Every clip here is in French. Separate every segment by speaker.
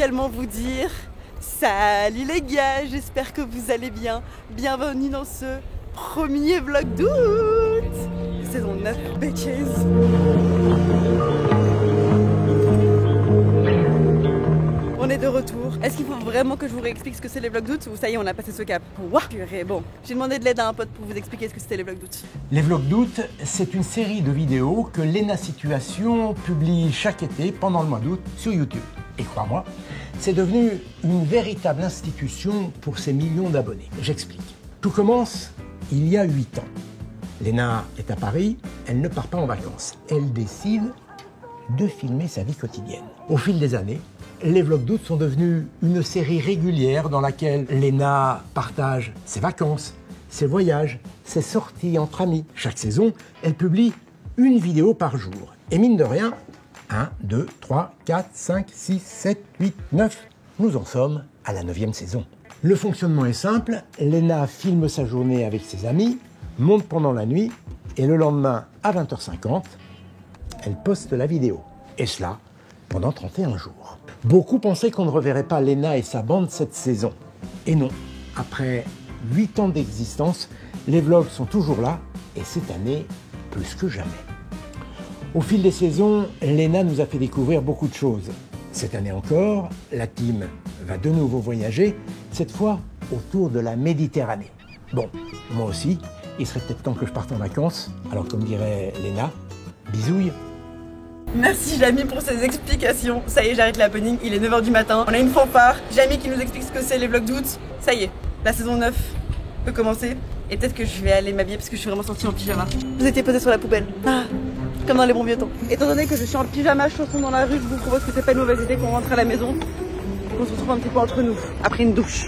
Speaker 1: spécialement vous dire salut les gars, j'espère que vous allez bien. Bienvenue dans ce premier vlog d'août, saison 9 bitches. On est de retour. Est-ce qu'il faut vraiment que je vous réexplique ce que c'est les vlogs d'août ou ça y est, on a passé ce cap? Ouah, purée, bon. J'ai demandé de l'aide à un pote pour vous expliquer ce que c'était les vlogs d'août.
Speaker 2: Les vlogs d'août, c'est une série de vidéos que Lena Situation publie chaque été pendant le mois d'août sur YouTube. Et crois-moi, c'est devenu une véritable institution pour ses millions d'abonnés. J'explique. Tout commence il y a 8 ans. Lena est à Paris, elle ne part pas en vacances. Elle décide de filmer sa vie quotidienne. Au fil des années, les vlogs d'août sont devenus une série régulière dans laquelle Lena partage ses vacances, ses voyages, ses sorties entre amis. Chaque saison, elle publie une vidéo par jour. Et mine de rien, 1, 2, 3, 4, 5, 6, 7, 8, 9, nous en sommes à la 9e saison. Le fonctionnement est simple, Lena filme sa journée avec ses amis, monte pendant la nuit et le lendemain à 20h50, elle poste la vidéo. Et cela pendant 31 jours. Beaucoup pensaient qu'on ne reverrait pas Lena et sa bande cette saison. Et non, après 8 ans d'existence, les vlogs sont toujours là et cette année, plus que jamais. Au fil des saisons, Lena nous a fait découvrir beaucoup de choses. Cette année encore, la team va de nouveau voyager, cette fois autour de la Méditerranée. Bon, moi aussi, il serait peut-être temps que je parte en vacances, alors comme dirait Lena, bisouilles.
Speaker 1: Merci Jamie pour ces explications. Ça y est, j'arrête l'happening, il est 9h du matin. On a une fanfare. Jamie qui nous explique ce que c'est les vlogs d'août. Ça y est, la saison 9 peut commencer. Et peut-être que je vais aller m'habiller parce que je suis vraiment sortie en pyjama. Vous étiez posé sur la poubelle. Ah, comme dans les bons vieux temps. Étant donné que je suis en pyjama chausson dans la rue, je vous propose que c'est pas une mauvaise idée qu'on rentre à la maison. Qu'on se retrouve un petit peu entre nous. Après une douche.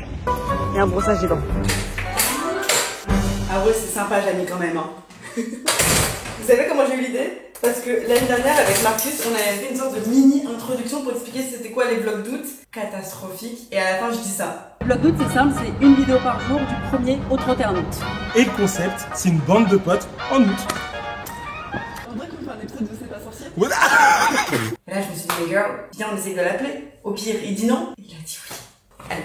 Speaker 1: Et un brossage des dents. Ah ouais, c'est sympa Jamie quand même. Hein. Vous savez comment j'ai eu l'idée? Parce que l'année dernière, avec Marcus, on avait fait une sorte de mini-introduction pour expliquer c'était quoi les vlogs d'août. Catastrophique. Et à la fin, je dis ça.
Speaker 3: Le vlog d'août, c'est simple, c'est une vidéo par jour du 1er au 31 août.
Speaker 4: Et le concept, c'est une bande de potes en août.
Speaker 1: On dirait qu'on fait un épisode de C'est pas sorcier.
Speaker 4: Voilà.
Speaker 1: Et là, je me suis dit, mais girl, viens, on essaye de l'appeler. Au pire, il dit non. Il a dit oui. Allez,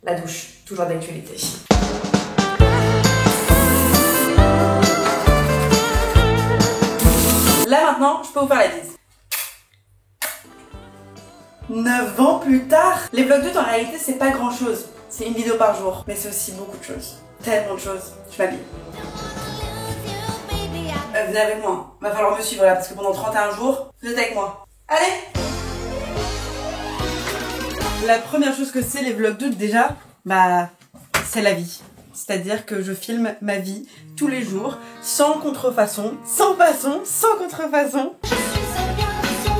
Speaker 1: la douche, toujours d'actualité. Là maintenant, je peux vous faire la bise. 9 ans plus tard, les vlogs d'août en réalité c'est pas grand chose. C'est une vidéo par jour, mais c'est aussi beaucoup de choses. Tellement de choses. Je m'habille. Venez avec moi. Va falloir me suivre là parce que pendant 31 jours, vous êtes avec moi. Allez! La première chose que c'est les vlogs d'août déjà, bah c'est la vie. C'est-à-dire que je filme ma vie tous les jours, sans contrefaçon, sans façon, sans contrefaçon.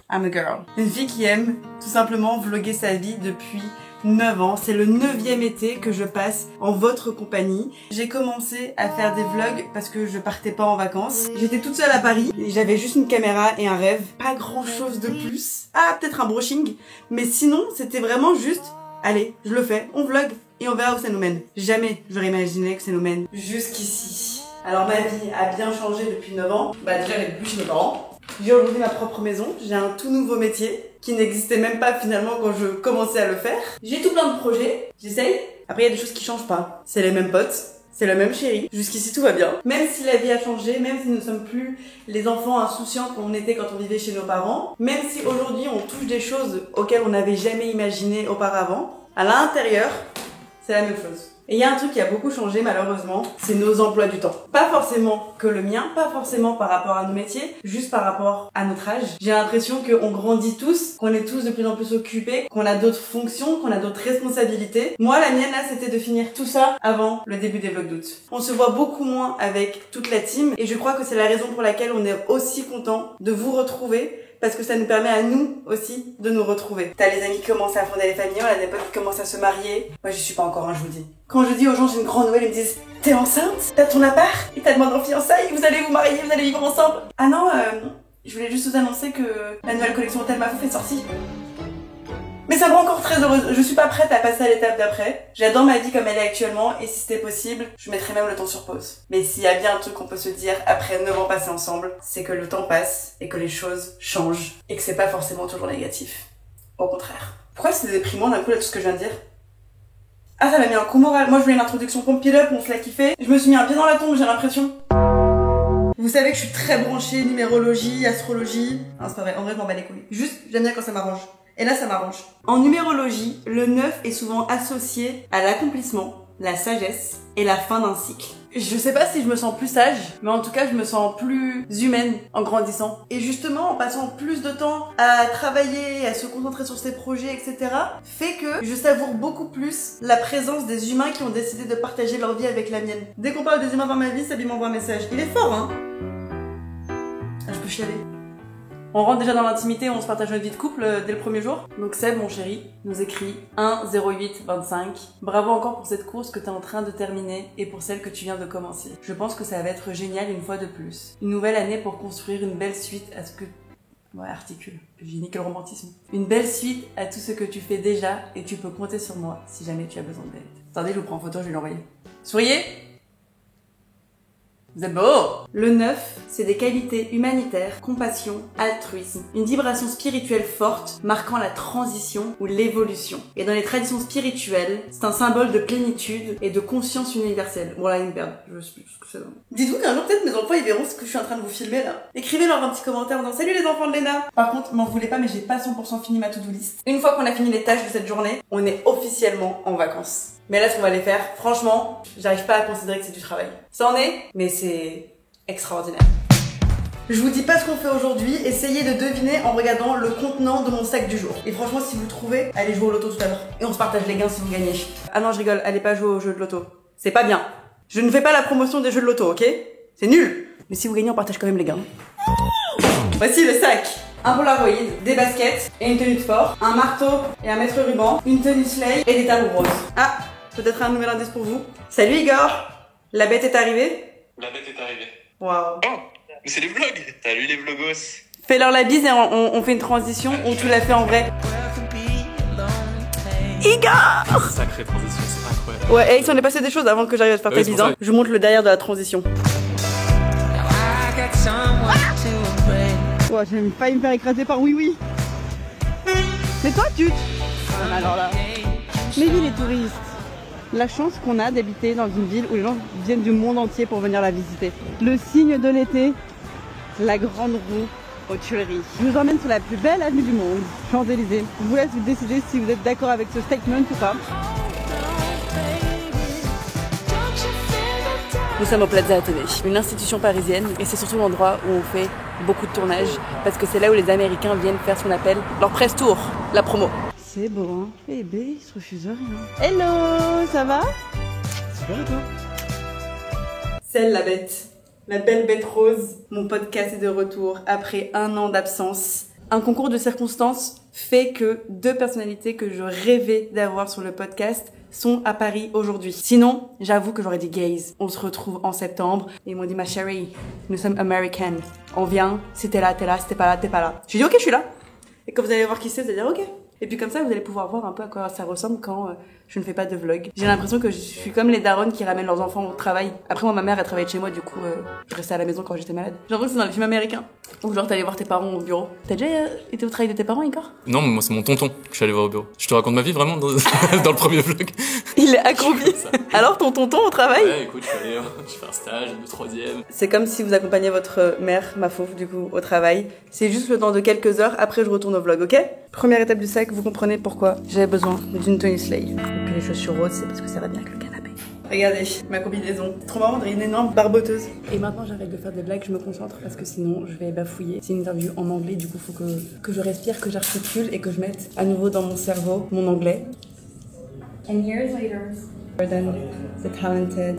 Speaker 1: I'm a girl. Une fille qui aime tout simplement vlogger sa vie depuis 9 ans. C'est le 9e été que je passe en votre compagnie. J'ai commencé à faire des vlogs parce que je partais pas en vacances. J'étais toute seule à Paris et j'avais juste une caméra et un rêve. Pas grand chose de plus. Ah, peut-être un brushing. Mais sinon, c'était vraiment juste, allez, je le fais, on vlog. Et on verra où ça nous mène. Jamais j'aurais imaginé que ça nous mène jusqu'ici. Alors ma vie a bien changé depuis 9 ans. Bah déjà j'habite plus chez mes parents. J'ai aujourd'hui ma propre maison. J'ai un tout nouveau métier qui n'existait même pas finalement quand je commençais à le faire. J'ai tout plein de projets. J'essaye. Après il y a des choses qui changent pas. C'est les mêmes potes. C'est la même chérie. Jusqu'ici tout va bien. Même si la vie a changé, même si nous ne sommes plus les enfants insouciants qu'on était quand on vivait chez nos parents, même si aujourd'hui on touche des choses auxquelles on n'avait jamais imaginé auparavant, à l'intérieur, c'est la même chose. Et il y a un truc qui a beaucoup changé malheureusement, c'est nos emplois du temps. Pas forcément que le mien, pas forcément par rapport à nos métiers, juste par rapport à notre âge. J'ai l'impression qu'on grandit tous, qu'on est tous de plus en plus occupés, qu'on a d'autres fonctions, qu'on a d'autres responsabilités. Moi, la mienne là, c'était de finir tout ça avant le début des vlogs d'août. On se voit beaucoup moins avec toute la team et je crois que c'est la raison pour laquelle on est aussi content de vous retrouver. Parce que ça nous permet à nous aussi de nous retrouver. T'as les amis qui commencent à fonder les familles, on a des potes qui commencent à se marier. Moi j'y suis pas encore, hein, je vous dis. Quand je dis aux gens j'ai une grande nouvelle, ils me disent t'es enceinte? T'as ton appart? Et t'as demandé en fiançailles? Vous allez vous marier? Vous allez vivre ensemble? Ah non, je voulais juste vous annoncer que la nouvelle collection Thelma Fouf est sortie. Mais ça me rend encore très heureuse. Je suis pas prête à passer à l'étape d'après. J'adore ma vie comme elle est actuellement et si c'était possible, je mettrais même le temps sur pause. Mais s'il y a bien un truc qu'on peut se dire après 9 ans passés ensemble, c'est que le temps passe et que les choses changent et que c'est pas forcément toujours négatif. Au contraire. Pourquoi c'est déprimant d'un coup là tout ce que je viens de dire? Ah, ça m'a mis un coup moral. Moi je voulais une introduction Pump It Up, on se l'a kiffé. Je me suis mis un pied dans la tombe, j'ai l'impression. Vous savez que je suis très branchée numérologie, astrologie. Non, c'est pas vrai, en vrai je m'en bats les couilles. Juste, j'aime bien quand ça m'arrange. Et là ça m'arrange. En numérologie, le 9 est souvent associé à l'accomplissement, la sagesse et la fin d'un cycle. Je sais pas si je me sens plus sage, mais en tout cas je me sens plus humaine en grandissant. Et justement en passant plus de temps à travailler, à se concentrer sur ses projets, etc. fait que je savoure beaucoup plus la présence des humains qui ont décidé de partager leur vie avec la mienne. Dès qu'on parle des humains dans ma vie, ça lui m'envoie un message. Il est fort, hein? Ah, je peux chialer. On rentre déjà dans l'intimité, on se partage notre vie de couple dès le premier jour. Donc Seb, mon chéri, nous écrit 1-08-25. Bravo encore pour cette course que t'es en train de terminer et pour celle que tu viens de commencer. Je pense que ça va être génial une fois de plus. Une nouvelle année pour construire une belle suite à ce que... Ouais, articule. J'ai niqué le romantisme. Une belle suite à tout ce que tu fais déjà et tu peux compter sur moi si jamais tu as besoin d'aide. Attendez, je vous prends en photo, je vais l'envoyer. Souriez! Vous êtes beau! Le 9, c'est des qualités humanitaires, compassion, altruisme, une vibration spirituelle forte marquant la transition ou l'évolution. Et dans les traditions spirituelles, c'est un symbole de plénitude et de conscience universelle. Bon là, ils me perdent. Je sais plus ce que c'est. Dites-vous qu'un jour, peut-être mes enfants, ils verront ce que je suis en train de vous filmer là. Écrivez-leur un petit commentaire en disant « Salut les enfants de Léna !» Par contre, m'en voulez pas, mais j'ai pas 100% fini ma to-do list. Une fois qu'on a fini les tâches de cette journée, on est officiellement en vacances. Mais là, ce qu'on va aller faire, franchement, j'arrive pas à considérer que c'est du travail. Ça en est, mais c'est extraordinaire. Je vous dis pas ce qu'on fait aujourd'hui, essayez de deviner en regardant le contenant de mon sac du jour. Et franchement, si vous trouvez, allez jouer au loto tout à l'heure. Et on se partage les gains si vous gagnez. Ah non, je rigole, allez pas jouer au jeu de loto. C'est pas bien. Je ne fais pas la promotion des jeux de loto, ok? C'est nul. Mais si vous gagnez, on partage quand même les gains. Voici le sac. Un Polaroid, des baskets et une tenue de sport, un marteau et un mètre ruban, une tenue sleigh et des talons roses. Ah, peut-être un nouvel indice pour vous. Salut Igor, la bête est arrivée?
Speaker 5: La bête est arrivée.
Speaker 1: Waouh.
Speaker 5: Oh, mais c'est les vlogs. Salut les vlogos.
Speaker 1: Fais-leur la bise et on fait une transition où tu l'as fait en vrai. Igor!
Speaker 5: Sacrée transition, c'est incroyable.
Speaker 1: Ouais, et il s'en est passé des choses avant que j'arrive à te faire ta bise. Hein. Je vous montre le derrière de la transition. Ouais, j'ai failli me faire écraser par oui. Mais toi, tu... Ah, alors là... Mais oui, les touristes. La chance qu'on a d'habiter dans une ville où les gens viennent du monde entier pour venir la visiter. Le signe de l'été, la grande roue aux Tuileries. Je vous emmène sur la plus belle avenue du monde, Champs-Élysées. Je vous laisse vous décider si vous êtes d'accord avec ce statement ou pas. Nous sommes au Plaza Athénée, une institution parisienne, et c'est surtout l'endroit où on fait beaucoup de tournages, parce que c'est là où les Américains viennent faire ce qu'on appelle leur press tour, la promo. C'est beau, hein? Bébé, il se refuse rien. Hello, ça va?
Speaker 4: Super et toi?
Speaker 1: Celle la bête, la belle bête rose. Mon podcast est de retour après 1 an d'absence. Un concours de circonstances fait que 2 personnalités que je rêvais d'avoir sur le podcast sont à Paris aujourd'hui. Sinon, j'avoue que j'aurais dit gays. On se retrouve en septembre et ils m'ont dit ma chérie, nous sommes American. On vient, si t'es là, si t'es pas là, t'es pas là. J'ai dit ok, je suis là. Et quand vous allez voir qui c'est, vous allez dire ok. Et puis comme ça, vous allez pouvoir voir un peu à quoi ça ressemble quand je ne fais pas de vlog. J'ai l'impression que je suis comme les darons qui ramènent leurs enfants au travail. Après moi, ma mère, elle travaillait chez moi, du coup, je restais à la maison quand j'étais malade. J'ai l'impression que c'est dans les films américains. Ou genre, t'allais voir tes parents au bureau. T'as déjà été au travail de tes parents, Igor?
Speaker 5: Non, mais moi c'est mon tonton que je suis allé voir au bureau. Je te raconte ma vie vraiment dans le premier vlog.
Speaker 1: Il est accroupi. Alors ton tonton au travail?
Speaker 5: Ouais, écoute, je fais un stage, le 3e.
Speaker 1: C'est comme si vous accompagnez votre mère, ma fauve, du coup, au travail. C'est juste le temps de quelques heures, après je retourne au vlog, ok? Première étape du sac, vous comprenez pourquoi j'avais besoin d'une tenue sleigh. Et puis les chaussures roses, c'est parce que ça va bien avec le canapé. Regardez, ma combinaison. C'est trop marrant, on dirait une énorme barboteuse. Et maintenant j'arrête de faire des blagues, je me concentre parce que sinon je vais bafouiller. C'est une interview en anglais, du coup faut que je respire, que j'articule et que je mette à nouveau dans mon cerveau mon anglais. And years later, than the talented.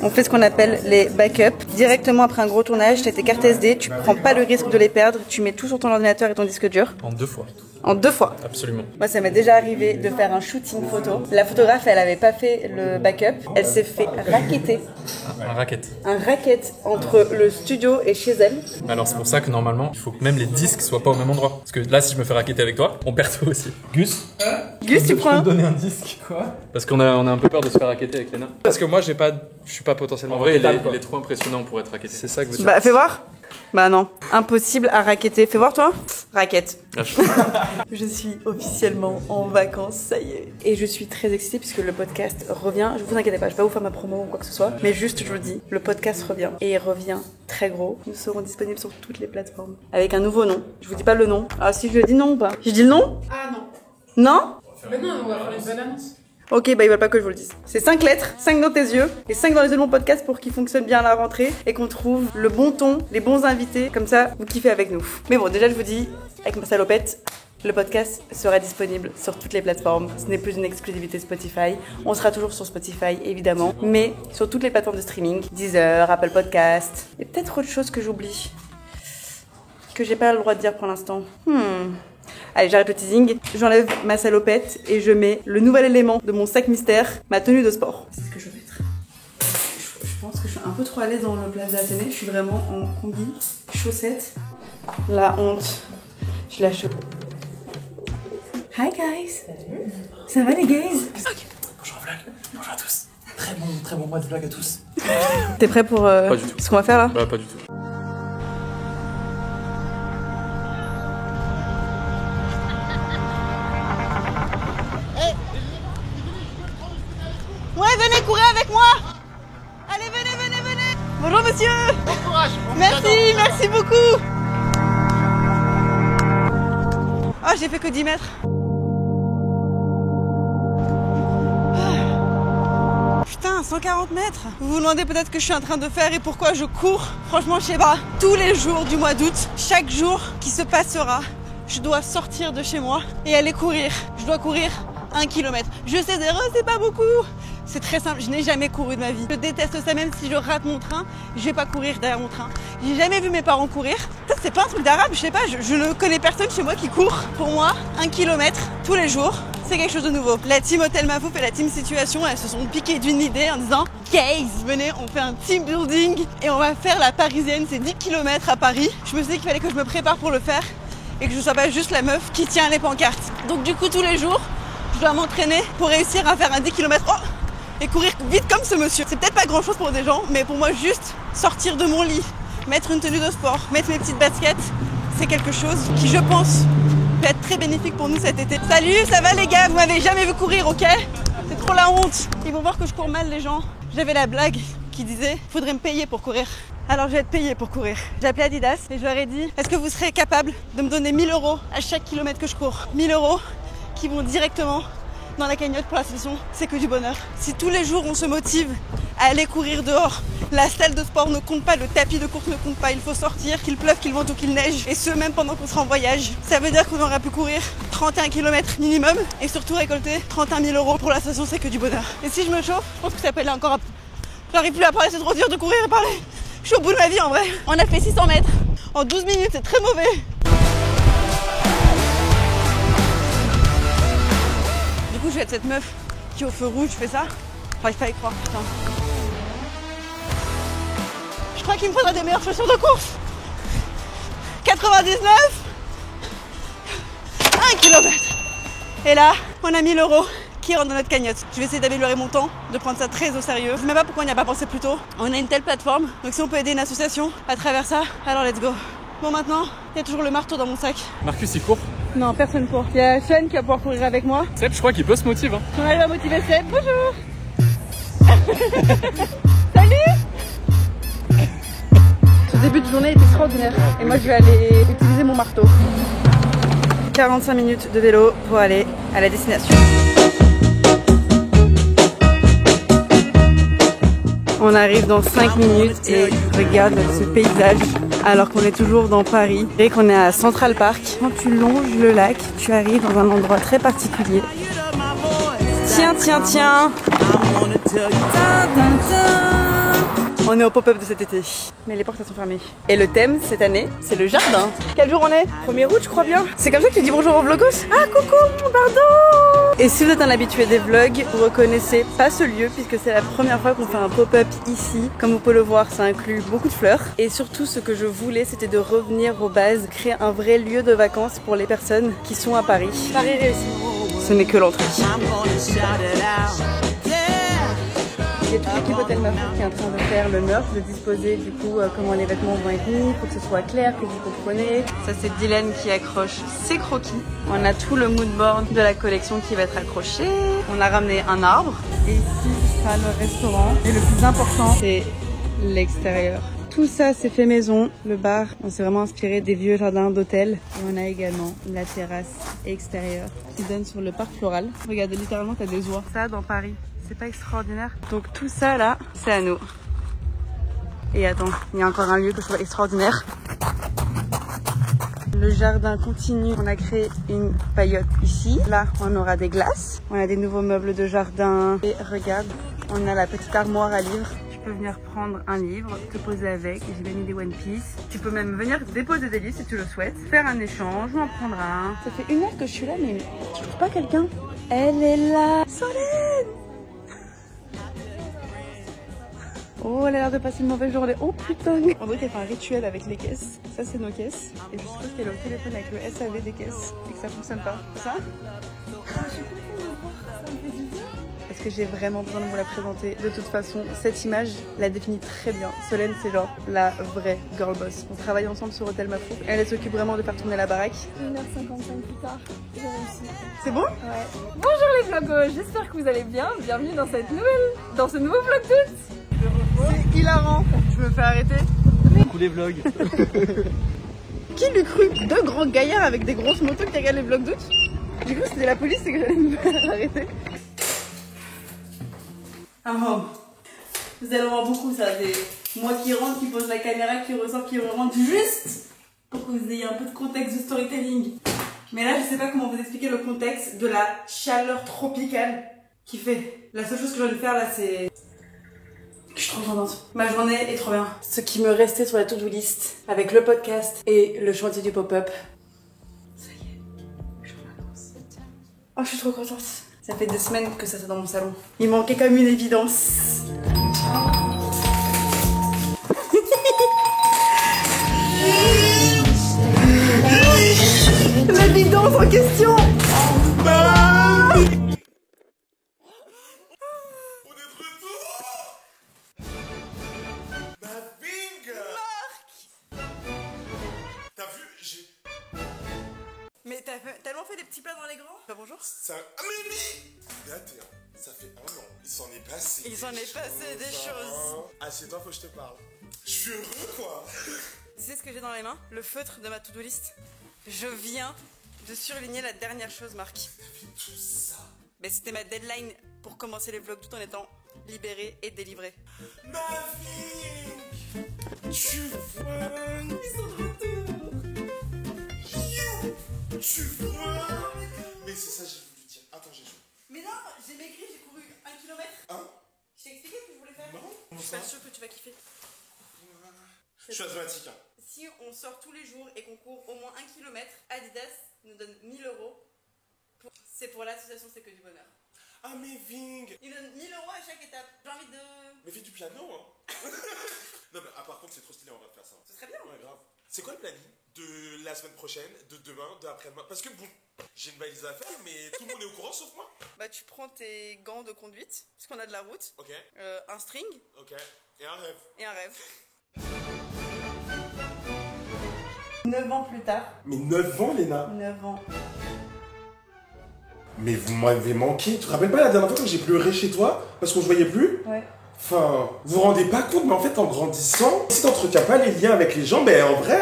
Speaker 1: On fait ce qu'on appelle les backups. Directement après un gros tournage, t'as tes cartes SD, tu prends pas le risque de les perdre, tu mets tout sur ton ordinateur et ton disque dur.
Speaker 5: En 2 fois.
Speaker 1: En 2 fois.
Speaker 5: Absolument.
Speaker 1: Moi, ça m'est déjà arrivé de faire un shooting photo. La photographe, elle avait pas fait le backup. Elle s'est fait racketter.
Speaker 5: Un racket.
Speaker 1: Un racket entre le studio et chez elle.
Speaker 5: Alors c'est pour ça que normalement, il faut que même les disques soient pas au même endroit. Parce que là, si je me fais racketter avec toi, on perd toi aussi. Gus,
Speaker 1: Gus, tu prends
Speaker 4: Je
Speaker 1: un?
Speaker 4: peux te donner un disque, quoi.
Speaker 5: parce qu'on a un peu peur de se faire racketter avec Léna. Parce que moi, je suis pas potentiellement. En vrai, il est trop impressionnant pour être racketté. C'est ça que vous dites.
Speaker 1: Bah, fais voir. Bah non, impossible à racketter. Fais voir toi. Racket. Je suis officiellement en vacances, ça y est. Et je suis très excitée puisque le podcast revient. Je vous inquiétez pas, je vais pas vous faire ma promo ou quoi que ce soit. Mais juste, je vous le dis, le podcast revient. Et il revient très gros. Nous serons disponibles sur toutes les plateformes. Avec un nouveau nom. Je vous dis pas le nom. Ah si, je le dis non ou pas? Je dis le nom?
Speaker 3: Ah non.
Speaker 1: Non?
Speaker 3: Mais non, on va faire une bonne annonce.
Speaker 1: Ok, bah ils veulent pas que je vous le dise. C'est 5 lettres, 5 dans tes yeux et 5 dans les yeux de mon podcast pour qu'il fonctionne bien à la rentrée et qu'on trouve le bon ton, les bons invités, comme ça vous kiffez avec nous. Mais bon, déjà je vous dis, avec ma salopette, le podcast sera disponible sur toutes les plateformes. Ce n'est plus une exclusivité Spotify. On sera toujours sur Spotify, évidemment, mais sur toutes les plateformes de streaming. Deezer, Apple Podcast, et peut-être autre chose que j'oublie, que j'ai pas le droit de dire pour l'instant. Allez, j'arrête le teasing, j'enlève ma salopette et je mets le nouvel élément de mon sac mystère, ma tenue de sport. C'est ce que je vais mettre. Je pense que je suis un peu trop à l'aise dans le Plaza Athénée. Je suis vraiment en combi, chaussettes. La honte. Je la chope. Hi guys. Ça va les guys?
Speaker 4: Bonjour vlog, bonjour à tous. Très bon mois de vlog à tous.
Speaker 1: T'es prêt pour
Speaker 5: Pas du tout.
Speaker 1: ce qu'on va faire là?
Speaker 5: Bah, pas du tout.
Speaker 1: Ouais, venez courir avec moi. Allez, venez. Bonjour monsieur. Bon courage. Merci beaucoup. Ah, j'ai fait que 10 mètres. Putain, 140 mètres. Vous vous demandez peut-être ce que je suis en train de faire et pourquoi je cours. Franchement, je sais pas. Tous les jours du mois d'août, chaque jour qui se passera, je dois sortir de chez moi et aller courir. Je dois courir 1 kilomètre. Je sais dire, c'est pas beaucoup. C'est très simple, je n'ai jamais couru de ma vie. Je déteste ça, même si je rate mon train, je vais pas courir derrière mon train. J'ai jamais vu mes parents courir. Ça, c'est pas un truc d'arabe, je sais pas, je ne connais personne chez moi qui court. Pour moi, 1 kilomètre tous les jours, c'est quelque chose de nouveau. La team Hôtel Mafouf et la team Situation, elles se sont piquées d'une idée en disant guys, venez, on fait un team building et on va faire la parisienne, c'est 10 km à Paris. Je me suis dit qu'il fallait que je me prépare pour le faire et que je sois pas juste la meuf qui tient les pancartes. Donc du coup, tous les jours, je dois m'entraîner pour réussir à faire un 10 km. Et courir vite comme ce monsieur. C'est peut-être pas grand chose pour des gens, mais pour moi, juste sortir de mon lit, mettre une tenue de sport, mettre mes petites baskets, c'est quelque chose qui, je pense, peut être très bénéfique pour nous cet été. Salut, ça va les gars? Vous m'avez jamais vu courir, ok? C'est trop la honte. Ils vont voir que je cours mal, les gens. J'avais la blague qui disait, faudrait me payer pour courir. Alors je vais être payée pour courir. J'ai appelé Adidas et je leur ai dit, est-ce que vous serez capable de me donner 1000 € à chaque kilomètre que je cours? 1000 € qui vont directement dans la cagnotte pour l'association, c'est que du bonheur. Si tous les jours on se motive à aller courir dehors, la salle de sport ne compte pas, le tapis de course ne compte pas, il faut sortir, qu'il pleuve, qu'il vente ou qu'il neige, et ce même pendant qu'on sera en voyage. Ça veut dire qu'on aura pu courir 31 km minimum et surtout récolter 31 000 € pour l'association, c'est que du bonheur. Et si je me chauffe, je pense que ça peut aller encore un peu. J'arrive plus à parler, c'est trop dur de courir et parler. Je suis au bout de ma vie en vrai. On a fait 600 mètres en 12 minutes, c'est très mauvais. Du coup, je vais être cette meuf qui au feu rouge fait ça. J'arrive pas à y croire, putain. Je crois qu'il me faudra des meilleures chaussures de course. 99, 1 km. Et là, on a 1000 € qui rentrent dans notre cagnotte. Je vais essayer d'améliorer mon temps, de prendre ça très au sérieux. Je sais même pas pourquoi on n'y a pas pensé plus tôt. On a une telle plateforme, donc si on peut aider une association à travers ça, alors let's go. Bon, maintenant, il y a toujours le marteau dans mon sac.
Speaker 5: Marcus, il court.
Speaker 1: Non, personne court. Il y a Sean qui va pouvoir courir avec moi.
Speaker 5: Seb, je crois qu'il peut se motiver. Hein.
Speaker 1: On arrive à motiver Seb. Bonjour. Salut. Ce début de journée est extraordinaire. Et moi, je vais aller utiliser mon marteau. 45 minutes de vélo pour aller à la destination. On arrive dans 5 minutes et regarde ce paysage alors qu'on est toujours dans Paris et qu'on est à Central Park. Quand tu longes le lac, tu arrives dans un endroit très particulier. Tiens. On est au pop-up de cet été, mais les portes elles sont fermées. Et le thème cette année, c'est le jardin. Quel jour on est 1er août je crois bien. C'est comme ça que tu dis bonjour aux vlogos. Ah coucou, pardon. Et si vous êtes un habitué des vlogs, vous reconnaissez pas ce lieu puisque c'est la première fois qu'on fait un pop-up ici. Comme vous pouvez le voir, ça inclut beaucoup de fleurs. Et surtout ce que je voulais, c'était de revenir aux bases, créer un vrai lieu de vacances pour les personnes qui sont à Paris. Paris réussi. Ce n'est que l'entrée. Il y a toute l'équipe Hôtel Mafou qui est en train de faire le merch, de disposer du coup comment les vêtements vont être mis pour que ce soit clair, que vous comprenez. Ça c'est Dylan qui accroche ses croquis. On a tout le mood board de la collection qui va être accroché. On a ramené un arbre. Et ici ce sera le restaurant. Et le plus important c'est l'extérieur. Tout ça c'est fait maison. Le bar, on s'est vraiment inspiré des vieux jardins d'hôtel. Et on a également la terrasse extérieure qui donne sur le parc floral. Regardez, littéralement t'as des oies. Ça dans Paris. C'est pas extraordinaire. Donc tout ça là, c'est à nous. Et attends, il y a encore un lieu que je trouve extraordinaire. Le jardin continue. On a créé une paillote ici. Là, on aura des glaces. On a des nouveaux meubles de jardin. Et regarde, on a la petite armoire à livres. Tu peux venir prendre un livre, te poser avec. J'ai bien mis des One Piece. Tu peux même venir déposer des livres si tu le souhaites. Faire un échange ou en prendre un. Ça fait 1 heure que je suis là, mais je trouve pas quelqu'un. Elle est là. Solène! Oh, elle a l'air de passer une mauvaise journée. Oh putain. On dirait qu'elle fait un rituel avec les caisses. Ça, c'est nos caisses. Et je suppose qu'elle est au téléphone avec le SAV des caisses et que ça fonctionne pas. C'est ça? Parce que j'ai vraiment besoin de vous la présenter. De toute façon, cette image la définit très bien. Solène, c'est genre la vraie girl boss. On travaille ensemble sur Hôtel Mafou. Elle s'occupe vraiment de faire tourner la baraque.
Speaker 6: 1h55 plus tard, j'ai réussi.
Speaker 1: C'est bon?
Speaker 6: Ouais. Bonjour les vlogos, j'espère que vous allez bien. Bienvenue dans ce nouveau vlog d'août.
Speaker 1: C'est hilarant. Je me fais arrêter.
Speaker 4: Coucou les vlogs.
Speaker 1: Qui l'eût cru? 2 grands gaillards avec des grosses motos qui regardent les vlogs d'août. Du coup, c'était la police et que j'allais me faire arrêter. Ah bon. Vous allez voir beaucoup ça. C'est moi qui rentre, qui pose la caméra, qui ressort, qui rentre juste pour que vous ayez un peu de contexte de storytelling. Mais là, je sais pas comment vous expliquer le contexte de la chaleur tropicale qui fait. La seule chose que j'ai envie de faire là, c'est... Je suis trop contente. Ma journée est trop bien. Ce qui me restait sur la to-do list avec le podcast et le chantier du pop-up. Ça y est, j'en avance. Oh, je suis trop contente. Ça fait 2 semaines que ça c'est dans mon salon. Il manquait comme une évidence. L'évidence en question. Mais t'as tellement fait des petits plats dans les grands. Bah bonjour.
Speaker 7: Ça... Ah mais oui. Ça fait 1 an. Il s'en est passé.
Speaker 1: Il s'en est passé des choses.
Speaker 7: Assieds-toi, faut que je te parle. Je suis heureux quoi.
Speaker 1: Tu sais ce que j'ai dans les mains? Le feutre de ma to-do list. Je viens de surligner la dernière chose, Marc.
Speaker 7: T'as fait tout ça.
Speaker 1: Mais c'était ma deadline pour commencer les vlogs tout en étant libéré et délivré.
Speaker 7: Ma vie. Tu vois.
Speaker 1: Ils sont de retour.
Speaker 7: Tu vois. Mais c'est ça que j'ai voulu dire. Attends, j'ai joué.
Speaker 1: Mais non, j'ai maigri, j'ai couru 1 km.
Speaker 7: Hein?
Speaker 1: Je t'ai expliqué ce que je voulais faire.
Speaker 7: Non.
Speaker 1: Je suis pas sûre que tu vas kiffer.
Speaker 7: Je suis asthmatique. Hein.
Speaker 1: Si on sort tous les jours et qu'on court au moins 1 km, Adidas nous donne 1 000 €. C'est pour l'association C'est que du bonheur.
Speaker 7: Ah mais Ving.
Speaker 1: Ils donnent 1 000 € à chaque étape. J'ai envie de...
Speaker 7: Mais fais du piano hein. Non mais par contre c'est trop stylé, on va faire ça.
Speaker 1: Ce serait bien.
Speaker 7: Ouais grave. C'est quoi le planning de la semaine prochaine, de demain, d'après-demain? Parce que bon, j'ai une valise à faire, mais tout le monde est au courant sauf moi.
Speaker 1: Bah tu prends tes gants de conduite, parce qu'on a de la route.
Speaker 7: Ok.
Speaker 1: Un string.
Speaker 7: Ok. Et un rêve.
Speaker 1: Et un rêve. 9 ans plus tard.
Speaker 7: Mais 9 ans Léna.
Speaker 1: 9 ans.
Speaker 7: Mais vous m'avez manqué. Tu te rappelles pas la dernière fois que j'ai pleuré chez toi parce qu'on se voyait plus?
Speaker 1: Ouais.
Speaker 7: Enfin, vous vous rendez pas compte, mais en fait, en grandissant, si t'entretiens pas les liens avec les gens, ben en vrai...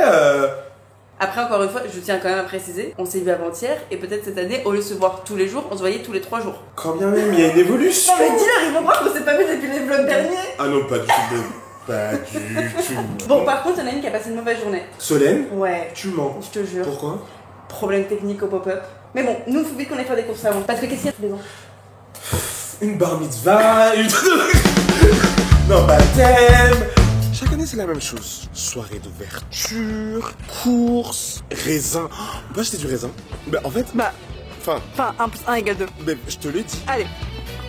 Speaker 1: Après, encore une fois, je tiens quand même à préciser, on s'est vu avant-hier, et peut-être cette année, au lieu de se voir tous les jours, on se voyait tous les 3 jours.
Speaker 7: Quand bien même, il y a une évolution.
Speaker 1: Non mais dis-leur, ils vont croire qu'on s'est pas vu depuis les vlogs derniers.
Speaker 7: Ah non, pas du tout. Pas du tout.
Speaker 1: Bon, par contre, il y en a une qui a passé une mauvaise journée.
Speaker 7: Solène,
Speaker 1: Ouais.
Speaker 7: tu mens.
Speaker 1: Je te jure.
Speaker 7: Pourquoi?
Speaker 1: Problème technique au pop-up. Mais bon, nous, il faut vite qu'on aille faire des courses avant. Parce que qu'est-ce qu'il y a tous les ans?
Speaker 7: Une bar mitzvah, une... Non, baptême, Chaque année, c'est la même chose. Soirée d'ouverture, courses, raisin. On peut acheter du raisin? Ben, en fait...
Speaker 1: Bah,
Speaker 7: Enfin,
Speaker 1: 1 plus 1 égale 2.
Speaker 7: ben, je te le dis.
Speaker 1: Allez.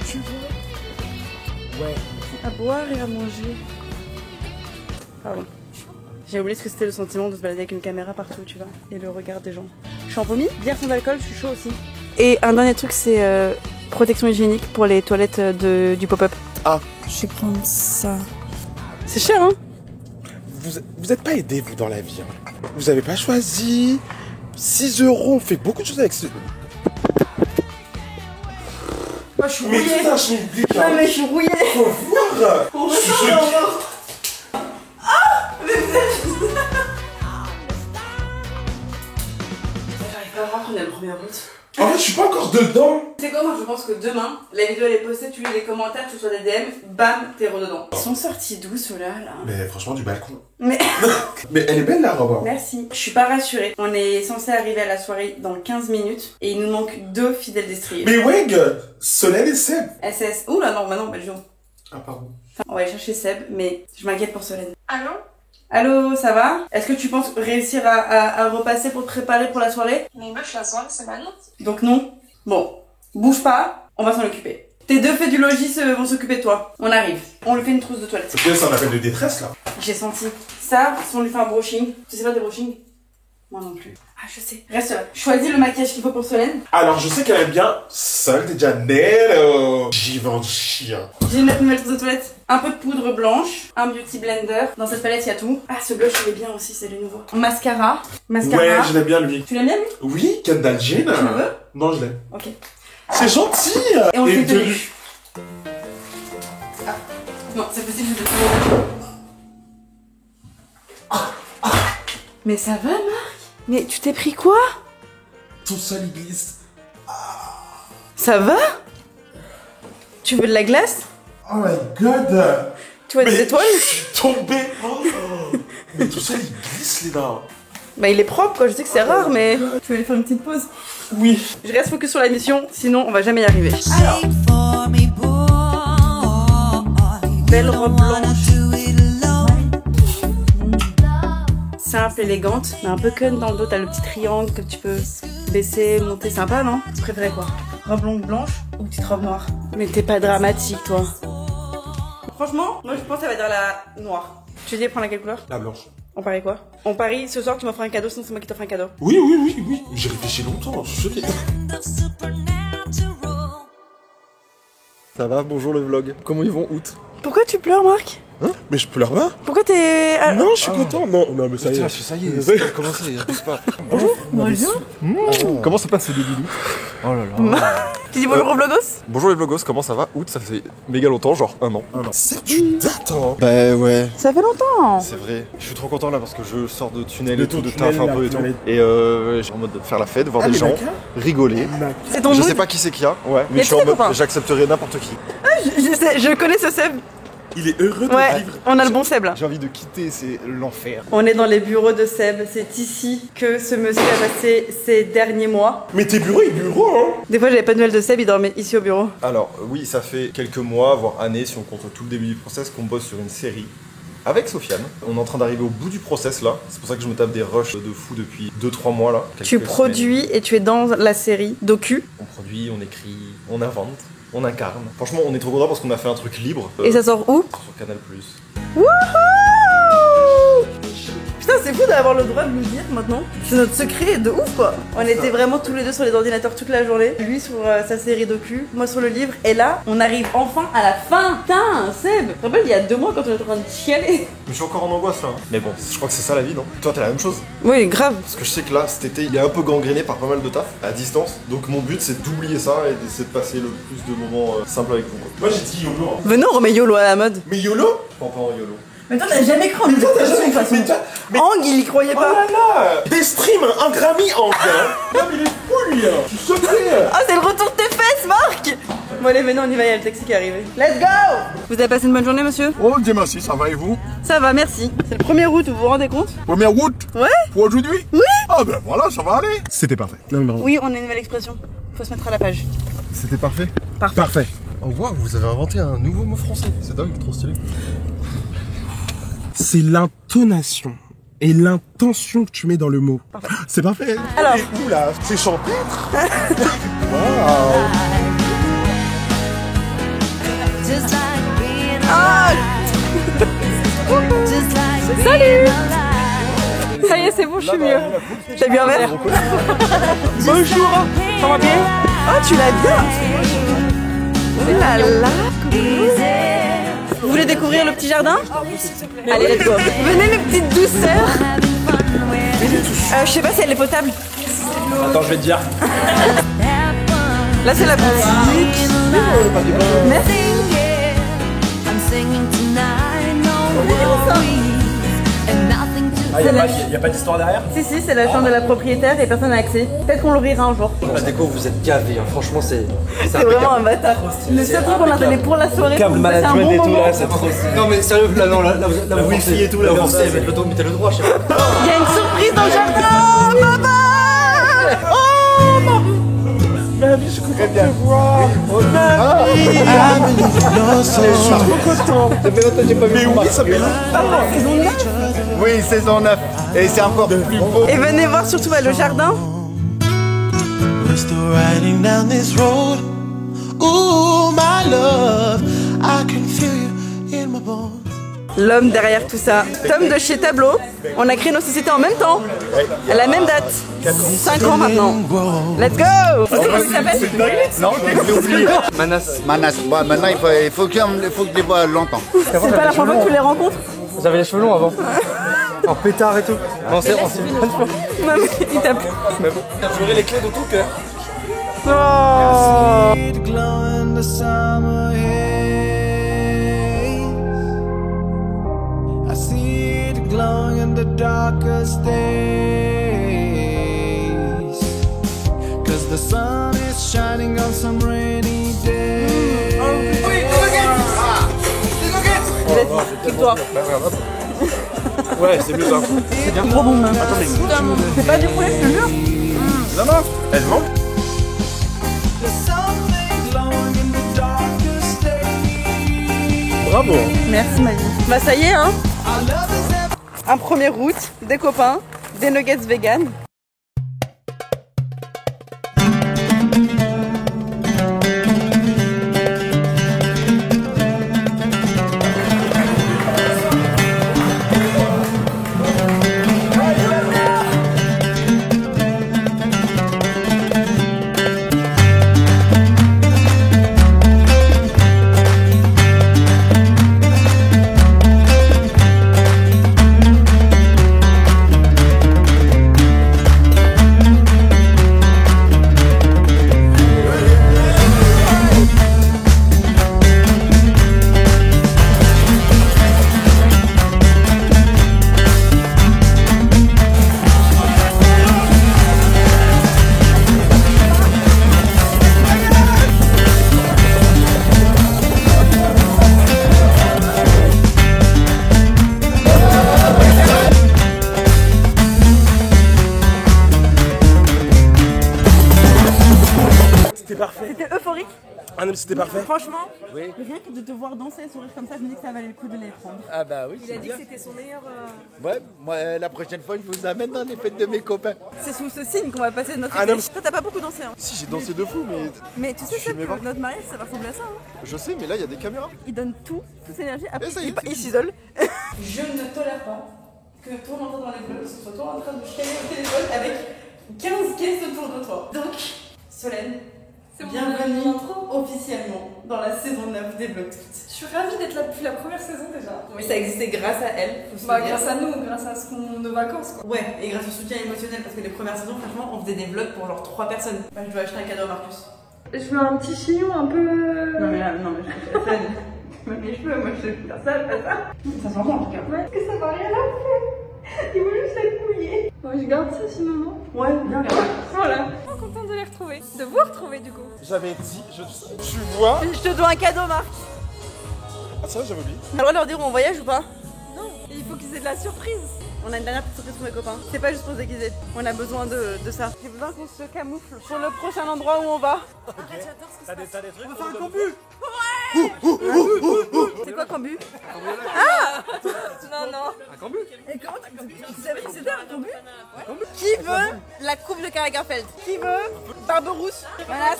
Speaker 7: Tu veux? Ouais.
Speaker 1: À boire et à manger. Pardon. J'ai oublié ce que c'était le sentiment de se balader avec une caméra partout, tu vois, et le regard des gens. Je suis en vomi, bière sans alcool, je suis chaud aussi. Et un dernier truc, c'est protection hygiénique pour les toilettes du pop-up.
Speaker 7: Ah.
Speaker 1: Je vais prendre ça. C'est cher, hein?
Speaker 7: Vous êtes pas aidé, vous, dans la vie. Hein. Vous avez pas choisi. 6 €, on fait beaucoup de choses avec ce...
Speaker 1: Oh, je suis
Speaker 7: Mais
Speaker 1: rouillée.
Speaker 7: tout un schmilblick, hein.
Speaker 1: Non, mais je suis rouillée.
Speaker 7: Faut voir.
Speaker 1: On ressort. Ah, mais vous êtes... J'arrive pas à voir qu'on est le 1er août.
Speaker 7: En fait, je suis pas encore dedans.
Speaker 1: C'est quoi, moi je pense que demain, la vidéo elle est postée, tu lis les commentaires, tu sois des DM, bam, t'es rededans. Ils sont sortis d'où ceux-là, là?
Speaker 7: Mais franchement, du balcon.
Speaker 1: Mais...
Speaker 7: Mais elle est belle, la robe.
Speaker 1: Merci. Je suis pas rassurée. On est censé arriver à la soirée dans 15 minutes et il nous manque 2 fidèles destriers.
Speaker 7: Mais Weg, Solène et Seb.
Speaker 1: SS. Ouh là non, bah non, Belgium.
Speaker 7: Ah, pardon.
Speaker 1: Enfin, on va aller chercher Seb, mais je m'inquiète pour Solène.
Speaker 6: Allô?
Speaker 1: Allô, ça va? Est-ce que tu penses réussir à repasser pour te préparer pour la soirée?
Speaker 6: Mais meuf, la soirée, c'est maintenant.
Speaker 1: Donc non. Bon, bouge pas, on va s'en occuper. Tes 2 faits du logis vont s'occuper de toi. On arrive. On lui fait une trousse de toilette.
Speaker 7: Ok, c'est un appel de détresse, là.
Speaker 1: J'ai senti. Ça, si on lui fait un brushing. Tu sais pas des brushing? Moi non plus. Ah, je sais. Reste là. Choisis le maquillage qu'il faut pour Solène.
Speaker 7: Alors, je sais qu'elle aime bien Sol de Janeiro. Givenchy.
Speaker 1: J'ai une nouvelle trousse de toilette. Un peu de poudre blanche, un beauty blender. Dans cette palette, il y a tout. Ah, ce blush, il est bien aussi, c'est le nouveau. Mascara. Mascara.
Speaker 7: Ouais, je l'aime bien, lui.
Speaker 1: Tu l'aimes bien, lui?
Speaker 7: Oui, Kendall Jenner.
Speaker 1: Tu le veux?
Speaker 7: Non, je l'ai.
Speaker 1: Ok.
Speaker 7: C'est gentil.
Speaker 1: Et on le fait
Speaker 7: de...
Speaker 1: tenue. Ah. Non, c'est possible, je vais Mais ça va, Marc? Mais tu t'es pris quoi?
Speaker 7: Ton sol, il glisse.
Speaker 1: Ça va? Tu veux de la glace?
Speaker 7: Oh my god.
Speaker 1: Tu vois des étoiles?
Speaker 7: Je suis tombé. Oh. Mais tout ça, il glisse, les dents.
Speaker 1: Bah il est propre quoi, je sais que c'est rare mais... Tu veux aller faire une petite pause?
Speaker 7: Oui.
Speaker 1: Je reste focus sur la mission, sinon on va jamais y arriver. Alors... Belle robe blanche. Simple, élégante, mais un peu con dans le dos, t'as le petit triangle que tu peux baisser, monter, sympa non? Tu préférais quoi? Robe longue blanche ou petite robe noire? Mais t'es pas dramatique toi. Franchement, moi je pense que ça va être la noire. Tu dis prendre laquelle couleur?
Speaker 7: La blanche.
Speaker 1: On parie quoi? On parie ce soir tu m'offres un cadeau, sinon c'est moi qui t'offre un cadeau.
Speaker 7: Oui, oui, oui, oui. J'ai réfléchi longtemps, je sais.
Speaker 8: Ça va, bonjour le vlog. Comment ils vont août?
Speaker 1: Pourquoi tu pleures Marc?
Speaker 7: Hein? Mais je pleure pas?
Speaker 1: Pourquoi t'es...
Speaker 7: Non, je suis content. Non, non, mais ça y est.
Speaker 8: Ça y est, c'est commencé, abuse pas.
Speaker 1: Bonjour. Bonjour.
Speaker 8: Comment se passe le début d'août? Oh là là.
Speaker 1: Tu dis bonjour aux vlogos?
Speaker 8: Bonjour les vlogos, comment ça va? Août, ça fait méga longtemps, genre 1 an.
Speaker 7: C'est tu dates, hein?
Speaker 8: Bah ouais.
Speaker 1: Ça fait longtemps.
Speaker 8: C'est vrai. Je suis trop content là parce que je sors de tunnel
Speaker 7: De
Speaker 8: et tout,
Speaker 7: ton
Speaker 8: de
Speaker 7: tunnel,
Speaker 8: taf un peu et
Speaker 7: là,
Speaker 8: tout.
Speaker 7: tunnel.
Speaker 8: Et j'ai en mode de faire la fête, voir
Speaker 7: Ah,
Speaker 8: des
Speaker 7: mais
Speaker 8: gens,
Speaker 7: Naka?
Speaker 8: rigoler.
Speaker 1: C'est ton
Speaker 8: Je
Speaker 1: mood?
Speaker 8: sais pas qui c'est qu'il y a, ouais, mais
Speaker 1: Mais
Speaker 8: je suis en
Speaker 1: tu sais,
Speaker 8: mode
Speaker 1: copain.
Speaker 8: j'accepterai n'importe qui.
Speaker 1: Je connais ce Seb.
Speaker 7: Il est heureux de
Speaker 1: Ouais,
Speaker 7: vivre.
Speaker 1: on a le bon Seb là.
Speaker 8: J'ai envie de quitter, c'est l'enfer.
Speaker 1: On est dans les bureaux de Seb. C'est ici que ce monsieur a passé ses derniers mois.
Speaker 7: Mais tes bureaux, hein?
Speaker 1: Des fois j'avais pas de nouvelles de Seb, il dormait ici au bureau.
Speaker 8: Alors oui, ça fait quelques mois, voire années, si on compte tout le début du process, qu'on bosse sur une série avec Sofiane. On est en train d'arriver au bout du process là. C'est pour ça que je me tape des rushs de fou depuis 2-3 mois là.
Speaker 1: Tu
Speaker 8: quelques
Speaker 1: produis
Speaker 8: semaines.
Speaker 1: et tu es dans la série docu.
Speaker 8: On produit, on écrit, on invente, on incarne. Franchement, on est trop content parce qu'on a fait un truc libre.
Speaker 1: Et ça sort où?
Speaker 8: Sur Canal+.
Speaker 1: Wouhou! Putain, c'est fou d'avoir le droit de nous le dire maintenant. C'est notre secret de ouf quoi. On était vraiment tous les deux sur les ordinateurs toute la journée. Lui sur sa série docu, moi sur le livre. Et là, on arrive enfin à la fin. Putain, Seb! Tu te rappelles il y a 2 mois quand on était en train de chialer?
Speaker 8: Je suis encore en angoisse là. Mais bon, je crois que c'est ça la vie, non? Toi, t'as la même chose?
Speaker 1: Oui, grave.
Speaker 8: Parce que je sais que là, cet été, il est un peu gangréné par pas mal de taf à distance. Donc mon but, c'est d'oublier ça et d'essayer de passer le plus de moments simples avec vous. Quoi.
Speaker 7: Moi, j'ai dit YOLO. Hein.
Speaker 1: Venez, on remet YOLO à la mode.
Speaker 7: Mais YOLO?
Speaker 8: Je prends pas en YOLO.
Speaker 1: Mais toi, t'as jamais cru en
Speaker 7: Mais toi, t'as jamais
Speaker 1: de toute
Speaker 7: mais toi, mais...
Speaker 1: Ang, il y croyait
Speaker 7: Oh
Speaker 1: pas.
Speaker 7: là là! Des streams, un Grammy en hein. Non, mais il est fou, lui, hein. Tu secret.
Speaker 1: Oh, c'est le retour de tes fesses, Marc! Bon, allez, venez, on y va, il y a le taxi qui est arrivé. Let's go! Vous avez passé une bonne journée, monsieur?
Speaker 9: Oh, Dieu merci, ça va et vous?
Speaker 1: Ça va, merci. C'est le 1er août, vous vous rendez compte?
Speaker 9: 1er août?
Speaker 1: Ouais?
Speaker 9: Pour aujourd'hui?
Speaker 1: Oui!
Speaker 9: Ah ben voilà, ça va aller. C'était parfait. Non, mais
Speaker 1: Oui, on a une nouvelle expression. Faut se mettre à la page.
Speaker 8: C'était parfait?
Speaker 1: Parfait.
Speaker 9: parfait.
Speaker 8: Oh wow, vous avez inventé un nouveau mot français. C'est dingue, trop stylé.
Speaker 9: c'est l'intonation et l'intention que tu mets dans le mot. C'est parfait.
Speaker 1: Alors.
Speaker 9: Oula, c'est champêtre.
Speaker 1: Ah
Speaker 6: Salut! Ça y est, c'est bon, je suis mieux.
Speaker 1: T'as bu un verre? Bonjour. Ça va bien? Oh, tu l'as bien. Oh là là. Vous voulez découvrir le petit jardin? Allez, let's go. Venez mes petites douceurs. Je sais pas si elle est potable.
Speaker 4: Attends, je vais te dire.
Speaker 1: Là, c'est la boutique. Merci.
Speaker 4: Ah, y a pas d'histoire derrière?
Speaker 1: Si, c'est la chambre de la propriétaire et personne n'a accès. Peut-être qu'on l'ouvrira un jour.
Speaker 4: La déco, vous êtes gavés, hein. Franchement, c'est
Speaker 1: vraiment un bâtard. Le seul truc qu'on a donné pour la soirée,
Speaker 4: câble
Speaker 1: c'est un bon
Speaker 4: management et tout
Speaker 1: moment.
Speaker 4: là, c'est trop. Non, mais sérieux, là, non, là, vous
Speaker 8: wifi et tout, là,
Speaker 4: vous
Speaker 8: comme ça,
Speaker 4: forcez, mettez le droit, je sais pas.
Speaker 1: Il y a une surprise dans le jardin, papa. Oh non.
Speaker 9: Ma vie, je suis content de te voir. Je suis trop content.
Speaker 8: Ça fait longtemps que j'ai pas vu.
Speaker 9: Mais oui, ça fait longtemps.
Speaker 8: Oui, saison 9. Et c'est encore de plus beau.
Speaker 1: Et venez voir surtout le jardin.
Speaker 10: We're still riding down this road. Ooh, my love, I can feel you in my bones.
Speaker 1: L'homme derrière tout ça, Tom de chez Tableau. On a créé nos sociétés en même temps, à la même date, 5 ans maintenant. Let's go. Tu sais comment il s'appelle?
Speaker 8: Non, je l'ai oublié.
Speaker 5: Manas.
Speaker 8: Manas. Bon, maintenant, il faut que je les vois longtemps.
Speaker 1: C'est pas la première fois que tu les rencontres?
Speaker 4: Vous avez les cheveux longs avant. En pétard et tout. Non, c'est
Speaker 1: Non mais il t'a plu.
Speaker 4: T'as pleuré les clés de tout cœur.
Speaker 1: Oh.
Speaker 10: Glowing in the darkest days, 'cause the sun is shining on some rainy day.
Speaker 1: Kiffe-toi.
Speaker 8: Ouais, c'est mieux ça.
Speaker 1: C'est bien trop bon. Attendez. C'est pas du poulet, je te jure.
Speaker 8: Non, elle ment. Bravo.
Speaker 1: Merci ma vie. Bah ça y est hein. Un premier route, des copains, des nuggets vegan. C'était euphorique.
Speaker 9: Ah non, mais c'était parfait.
Speaker 1: Franchement,
Speaker 8: Oui.
Speaker 1: rien que de te voir danser et sourire comme ça, je me dis que ça valait le coup de les prendre.
Speaker 8: Ah bah oui,
Speaker 6: Il a dit que c'était son meilleur.
Speaker 8: Ouais, moi la prochaine fois, je vous amène dans les fêtes de mes copains.
Speaker 1: C'est sous ce signe qu'on va passer notre
Speaker 9: Ah non,
Speaker 1: été. Toi, t'as pas beaucoup dansé. Hein.
Speaker 9: Si, j'ai dansé de fou, mais
Speaker 1: Mais tu sais ça, que notre mariage, ça va ressembler à ça. Hein.
Speaker 9: je sais, mais là, il y a des caméras.
Speaker 1: Il donne tout, toute son énergie, après
Speaker 9: ça y est,
Speaker 1: il s'isole. Je ne tolère pas que toi, on entend dans les vlogs, ce soit toi en train de chialer au téléphone avec 15 caisses autour de toi. Donc, Solène, bienvenue officiellement dans la saison 9 des Vlogs Toutes.
Speaker 6: Je suis ravie d'être là depuis la première saison déjà.
Speaker 1: Oui, ça existait grâce à elle, faut se
Speaker 6: Bah,
Speaker 1: le dire.
Speaker 6: grâce à nous, grâce à nos vacances quoi.
Speaker 1: Ouais, et grâce au soutien émotionnel, parce que les premières saisons, franchement, on faisait des vlogs pour genre 3 personnes. Bah, je dois acheter un cadeau à Marcus.
Speaker 6: Je veux un petit chignon un peu.
Speaker 1: Non mais je fais personne. Mes cheveux, moi je fais personne, pas ça. Ça s'entend en tout cas.
Speaker 6: Ouais, que ça va rien à faire. Il veut juste être mouillé. Ouais, je garde ça sinon, non?
Speaker 1: Ouais, bien regarde.
Speaker 6: Voilà. Je suis contente de les retrouver. De vous retrouver du coup.
Speaker 9: J'avais dit, tu vois.
Speaker 1: Je te dois un cadeau, Marc.
Speaker 9: Ah, ça va, j'avais oublié.
Speaker 1: T'as le droit de leur dire où on voyage ou pas?
Speaker 6: Non, il faut qu'ils aient de la surprise.
Speaker 1: On a une dernière petite surprise pour mes copains. C'est pas juste pour se déguiser. On a besoin de ça. J'ai besoin qu'on se camoufle sur le prochain endroit où on va.
Speaker 6: Arrête, j'adore ce que
Speaker 4: T'as des trucs?
Speaker 9: On va faire un campus. Ouais.
Speaker 6: C'est quoi Cambu? Ah non, non.
Speaker 5: Un cambu.
Speaker 6: Et comment t'as Cambu? Tu savais que c'était un Cambu? Qui veut la coupe de Karl Lagerfeld? Qui veut Barberousse? Voilà.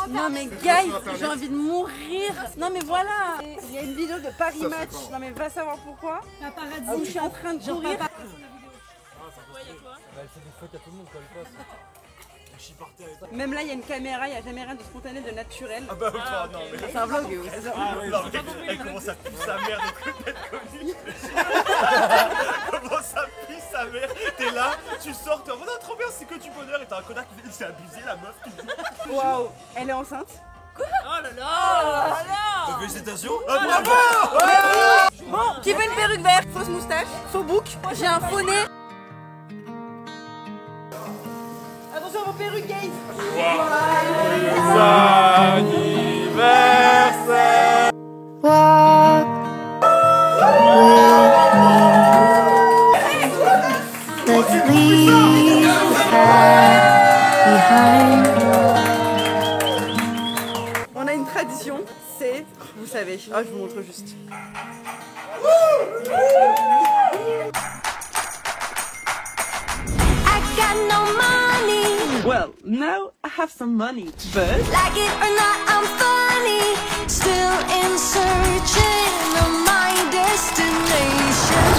Speaker 6: Non mais guys, j'ai envie de mourir. Non mais voilà. Il y a une vidéo de Paris Match. Non mais va savoir pourquoi. Où je suis en train de courir. Même là, il y a une caméra, il n'y a jamais rien de spontané, de naturel.
Speaker 11: Ah bah non, mais...
Speaker 6: C'est un vlog, c'est ça.
Speaker 11: Ah oui, non, mais elle commence à puer sa mère d'être comique. Comment ça pue sa mère? T'es là, tu sors, t'es en mode trop bien, c'est que du bonheur. Et t'as un connard qui s'est abusé, la meuf qui dit.
Speaker 6: Waouh, elle est enceinte. Quoi?
Speaker 11: Oh là là! Donc félicitations!
Speaker 6: Bon, qui veut une perruque verte? Fausse moustache, faux bouc. J'ai un faux nez. Attention à vos perruques, guys!
Speaker 11: Joyeux anniversaire!
Speaker 10: Walk with me. Let's leave the past behind.
Speaker 6: On a une tradition, c'est, vous savez, je vous montre juste.
Speaker 10: I got no money.
Speaker 3: Well, now I have some money, but
Speaker 10: Like it or not, I'm funny. Still in searching of my destination.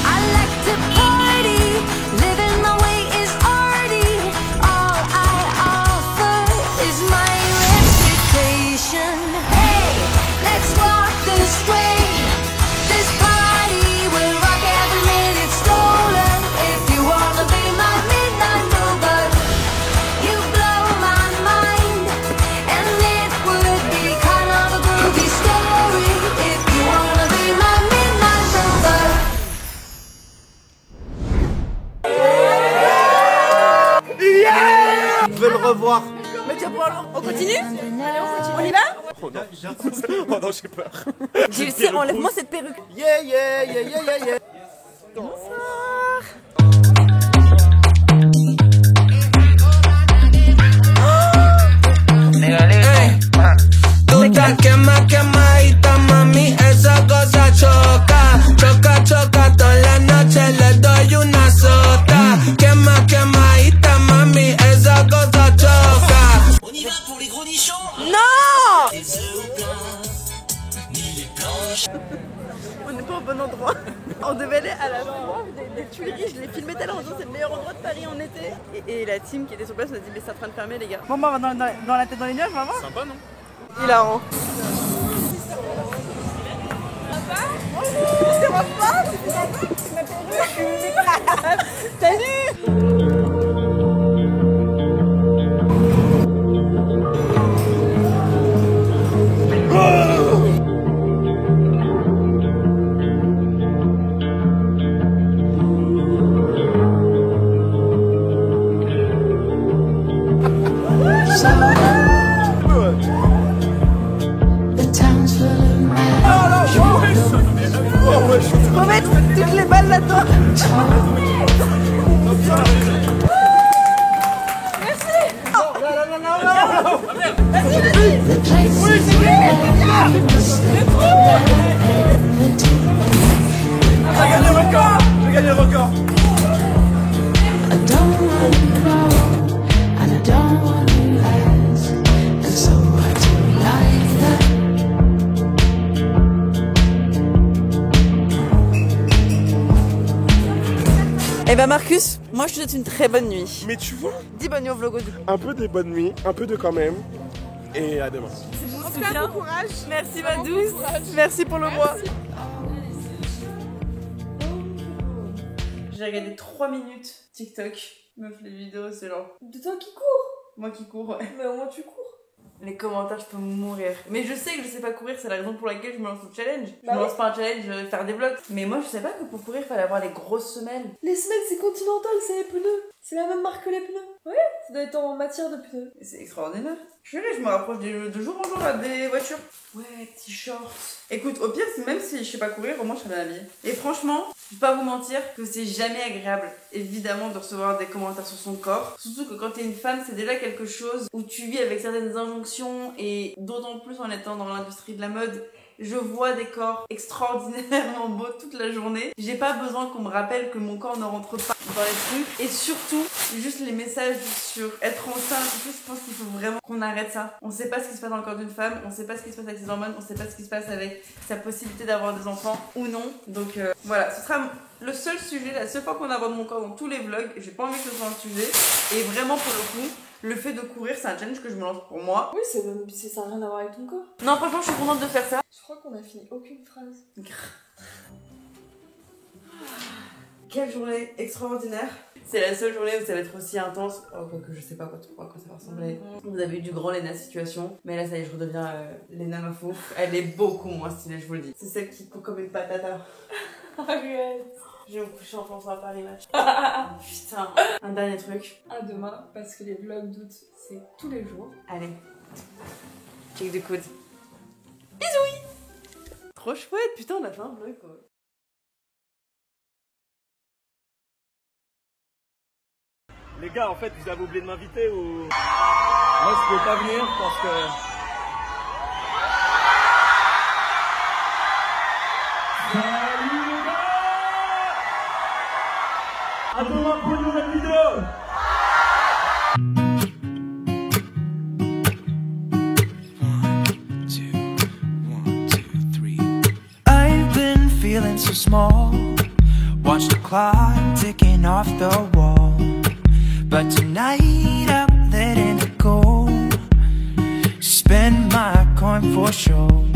Speaker 10: I like to party. Living my way is arty. All I offer is my reputation. Hey, let's walk this way. This party will rock every minute stolen. If you wanna be my midnight mover, you blow my mind. And it would be kind of a groovy story. If you wanna be my midnight mover.
Speaker 11: Je veux le revoir!
Speaker 6: Mais tiens, on continue? On y va?
Speaker 11: Oh non, j'ai peur.
Speaker 6: Tu sais, enlève-moi cette perruque.
Speaker 11: Yeah, yeah, yeah, yeah, yeah, yeah.
Speaker 6: Bonsoir.
Speaker 10: Tú te quema, quemadita, mami, esa cosa choca. Choca, choca, toda la noche le doy una sota. Quema, quemadita, mami, esa cosa choca. On y va pour les gros nichons?
Speaker 6: Non! On n'est pas au bon endroit. On devait aller à la foire des Tuileries. Je l'ai filmé tout à l'heure en disant c'est le meilleur endroit de Paris en été. Et la team qui était sur place nous a dit mais c'est en train de fermer les gars. Bon bah dans la tête dans les nuages vraiment.
Speaker 5: Sympa, non?
Speaker 6: Hilarant. C'est ma femme, c'est ma perruque. Salut.
Speaker 10: The town's full of men.
Speaker 6: Faut mettre toutes les balles là-dedans. Merci.
Speaker 10: The place is
Speaker 11: J'ai gagné le record!
Speaker 10: I don't want to grow, and I don't want to last, and so I do like that.
Speaker 6: Eh ben Marcus, moi je te souhaite une très bonne nuit.
Speaker 9: Mais tu vois,
Speaker 6: Dis bonne nuit au vlog.
Speaker 9: un peu des bonnes nuits, un peu de quand même. Et à demain.
Speaker 6: En tout cas, bon courage. Merci ma douce. Merci pour le mois. J'ai regardé 3 minutes TikTok. Meuf, les vidéos, c'est genre. De toi qui cours? Moi qui cours, ouais. Mais au moins tu cours. Les commentaires, je peux mourir. Mais je sais que je sais pas courir, c'est la raison pour laquelle je me lance au challenge. Je me lance pas un challenge, faire des vlogs. Mais moi, je sais pas que pour courir, il fallait avoir les grosses semelles.
Speaker 12: Les semelles, c'est Continental, c'est les pneus. C'est la même marque que les pneus.
Speaker 6: Ouais, ça doit être en matière de pneus.
Speaker 1: C'est extraordinaire. Je me rapproche de jour en jour là, des voitures. Ouais, petits shorts. Écoute, au pire, même si je sais pas courir, au moins je serai bien habillée. Et franchement, je vais pas vous mentir que c'est jamais agréable, évidemment, de recevoir des commentaires sur son corps. Surtout que quand t'es une femme, c'est déjà quelque chose où tu vis avec certaines injonctions et d'autant plus en étant dans l'industrie de la mode. Je vois des corps extraordinairement beaux toute la journée. J'ai pas besoin qu'on me rappelle que mon corps ne rentre pas dans les trucs. Et surtout, juste les messages sur être enceinte. Je pense qu'il faut vraiment qu'on arrête ça. On sait pas ce qui se passe dans le corps d'une femme. On sait pas ce qui se passe avec ses hormones. On sait pas ce qui se passe avec sa possibilité d'avoir des enfants ou non. Donc voilà, ce sera le seul sujet, la seule fois qu'on aborde mon corps dans tous les vlogs. J'ai pas envie que ce soit un sujet. Et vraiment pour le coup, le fait de courir, c'est un challenge que je me lance pour moi.
Speaker 6: Oui, ça n'a rien à voir avec ton corps.
Speaker 1: Non, franchement, je suis contente de faire ça.
Speaker 6: Je crois qu'on a fini aucune phrase.
Speaker 1: Quelle journée extraordinaire. C'est la seule journée où ça va être aussi intense. Oh, quoique je sais pas quoi ça va ressembler. Vous avez eu du grand Léna situation. Mais là, ça y est, je redeviens Léna Mafou. Elle est beaucoup moins stylée, je vous le dis. C'est celle qui court comme une patata.
Speaker 6: Arrête.
Speaker 1: Je vais me coucher en pensant à Paris Match. Putain. Un dernier truc.
Speaker 6: À demain, parce que les vlogs d'août, c'est tous les jours.
Speaker 1: Allez. Check de coude. Bisous. Trop chouette. Putain, on a fait un vlog quoi.
Speaker 11: Les gars, en fait, vous avez oublié de m'inviter ou... Moi, je peux pas venir parce que... Salut les gars! À demain pour une nouvelle vidéo!
Speaker 12: I've been feeling so small. Watch the clock ticking off the wall. But tonight I'm letting it go. Spend my coin for sure.